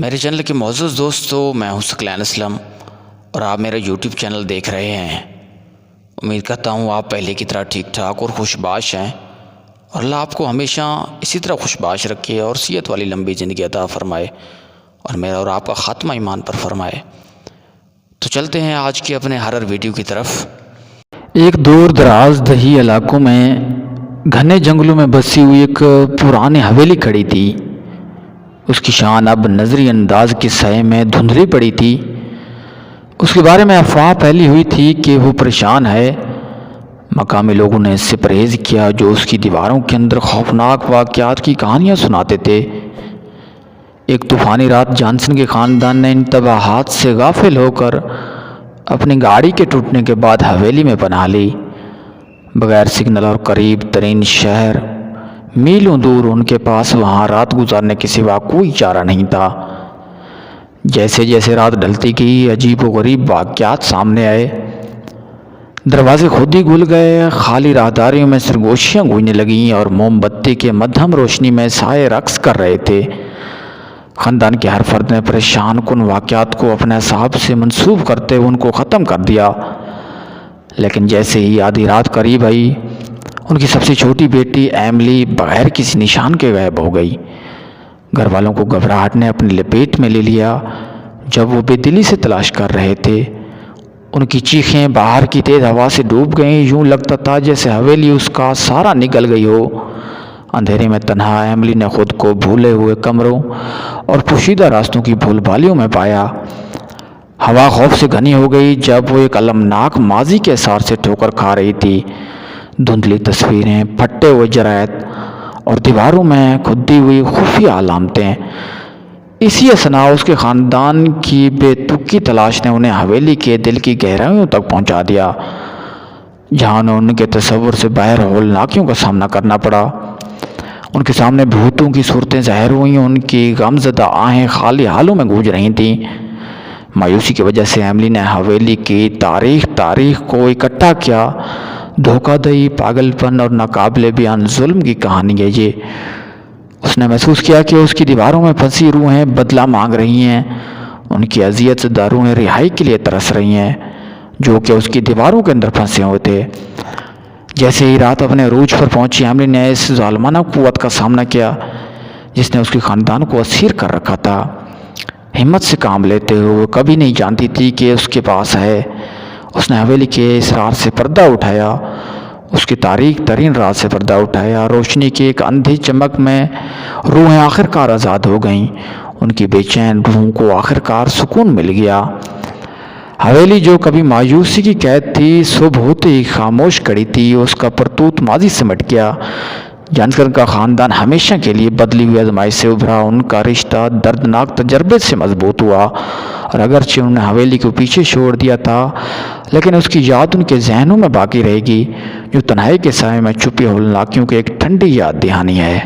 میرے چینل کے معزز دوستو، میں ہوں ثقلین اسلم اور آپ میرا یوٹیوب چینل دیکھ رہے ہیں۔ امید کرتا ہوں آپ پہلے کی طرح ٹھیک ٹھاک اور خوش باش ہیں، اور اللہ آپ کو ہمیشہ اسی طرح خوش باش رکھے اور صحت والی لمبی زندگی عطا فرمائے، اور میرا اور آپ کا خاتمہ ایمان پر فرمائے۔ تو چلتے ہیں آج کے اپنے ہارر ویڈیو کی طرف۔ ایک دور دراز دیہی علاقوں میں گھنے جنگلوں میں بسی ہوئی ایک پرانی حویلی کھڑی تھی۔ اس کی شان اب نظری انداز کے سائے میں دھندلی پڑی تھی۔ اس کے بارے میں افواہ پھیلی ہوئی تھی کہ وہ پریشان ہے۔ مقامی لوگوں نے اس سے پرہیز کیا، جو اس کی دیواروں کے اندر خوفناک واقعات کی کہانیاں سناتے تھے۔ ایک طوفانی رات جانسن کے خاندان نے ان تباہات سے غافل ہو کر اپنی گاڑی کے ٹوٹنے کے بعد حویلی میں پناہ لی۔ بغیر سگنل اور قریب ترین شہر میلوں دور ان کے پاس وہاں رات گزارنے کے سوا کوئی چارہ نہیں تھا۔ جیسے جیسے رات ڈھلتی گئی، عجیب و غریب واقعات سامنے آئے۔ دروازے خود ہی گھل گئے، خالی راہداریوں میں سرگوشیاں گونجنے لگیں اور موم بتی کے مدھم روشنی میں سائے رقص کر رہے تھے۔ خاندان کے ہر فرد نے پریشان کن واقعات کو اپنے اعصاب سے منسوب کرتے ہوئے ان کو ختم کر دیا۔ لیکن جیسے ہی آدھی رات قریب آئی، ان کی سب سے چھوٹی بیٹی ایملی بغیر کسی نشان کے غائب ہو گئی۔ گھر والوں کو گھبراہٹ نے اپنی لپیٹ میں لے لیا۔ جب وہ بے دلی سے تلاش کر رہے تھے، ان کی چیخیں باہر کی تیز ہوا سے ڈوب گئیں۔ یوں لگتا تھا جیسے حویلی اس کا سارا نگل گئی ہو۔ اندھیرے میں تنہا ایملی نے خود کو بھولے ہوئے کمروں اور پوشیدہ راستوں کی بھول بھالیوں میں پایا۔ ہوا خوف سے گھنی ہو گئی جب وہ ایک المناک ماضی کے اثار سے ٹھوکر کھا رہی تھی۔ دھندلی تصویریں، پھٹے ہوئے جرائد اور دیواروں میں کھدی ہوئی خفیہ علامتیں۔ اسی اثناء اس کے خاندان کی بے تکی تلاش نے انہیں حویلی کے دل کی گہرائیوں تک پہنچا دیا، جہاں انہیں ان کے تصور سے باہر ہولناکیوں کا سامنا کرنا پڑا۔ ان کے سامنے بھوتوں کی صورتیں ظاہر ہوئیں، ان کی غمزدہ آہیں خالی حالوں میں گونج رہی تھیں۔ مایوسی کی وجہ سے ایملی نے حویلی کی تاریخ کو اکٹھا کیا۔ دھوکہ دہی، پاگل پن اور ناقابل بیان ظلم کی کہانی ہے یہ۔ اس نے محسوس کیا کہ اس کی دیواروں میں پھنسی روحیں بدلہ مانگ رہی ہیں، ان کی اذیت زدہ روحیں رہائی کے لیے ترس رہی ہیں، جو کہ اس کی دیواروں کے اندر پھنسے ہوئے تھے۔ جیسے ہی رات اپنے عروج پر پہنچی، ایملی نے اس ظالمانہ قوت کا سامنا کیا جس نے اس کے خاندان کو اسیر کر رکھا تھا۔ ہمت سے کام لیتے ہوئے وہ کبھی نہیں جانتی تھی کہ اس کے پاس ہے۔ اس نے حویلی کے اسرار سے پردہ اٹھایا، اس کی تاریک ترین رات سے پردہ اٹھایا۔ روشنی کی ایک اندھی چمک میں روحیں آخرکار آزاد ہو گئیں۔ ان کی بے چین روحوں کو آخرکار سکون مل گیا۔ حویلی جو کبھی مایوسی کی قید تھی، صبح ہوتے ہی خاموش کھڑی تھی۔ اس کا پرتوت ماضی سمٹ گیا۔ جانسن کا خاندان ہمیشہ کے لیے بدلی ہوئی آزمائش سے ابھرا۔ ان کا رشتہ دردناک تجربے سے مضبوط ہوا، اور اگرچہ انہوں نے حویلی کو پیچھے چھوڑ دیا تھا، لیکن اس کی یاد ان کے ذہنوں میں باقی رہے گی، جو تنہائی کے سائے میں چھپی ہولناکیوں کی ایک ٹھنڈی یاد دہانی ہے۔